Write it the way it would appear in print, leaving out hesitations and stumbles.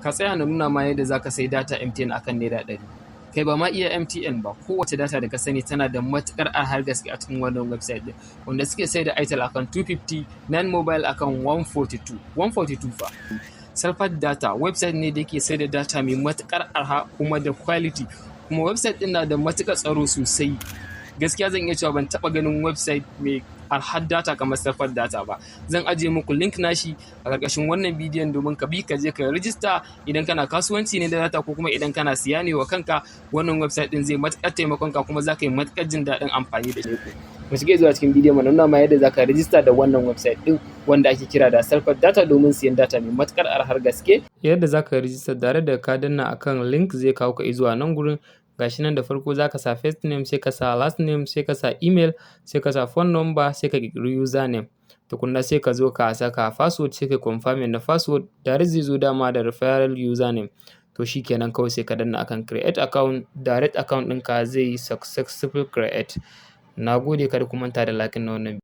ka tsaya na nuna ma yadda zaka sai data MTN akan naira 100. Kai ba ma iya MTN ba, kowace data da ka sani tana da matukar arhar gaske a cikin wannan website din, wanda suke sai da Itel akan 250, Nan Mobile akan 142 fa. Salfat data website ne da yake sai da data mai matukar arha kuma da quality, kuma website din na da matukar tsaro sosai. Gaskiya zan iya cewa ban taba ganin website mai arhar data kamar Salfat data ba. Zan ajiye muku link nashi a ƙarƙashin wannan bidiyon domin ka bi ka je ka rijista idan kana kasuwanci ne da data ko kuma idan kana siya ne wa kanka. Wannan website din zai matukar taimakon ka kuma zaka yi matukar jin daɗin amfani da shi. Mu shige zuwa cikin bidiyon mu nuna ma yadda zaka rijista da wannan website din wanda ake kira da Salfat data domin siyan data mai matukar arhar gaske. Yadda zaka rijista tare da ka danna akan link zai kawo ka zuwa nan gurin. Gashi nan da farko zaka sa first name, sai ka sa last name, sai ka sa email, sai ka sa phone number, sai ka kirkiri username. Tukunna sai ka zo ka saka password, sai ka confirm na password. Direct zai zo dama da referral username. To shikenan kawai sai ka danna akan create account, direct account ɗinka zai yi successful create. Nagode, kada ku manta da like na wannan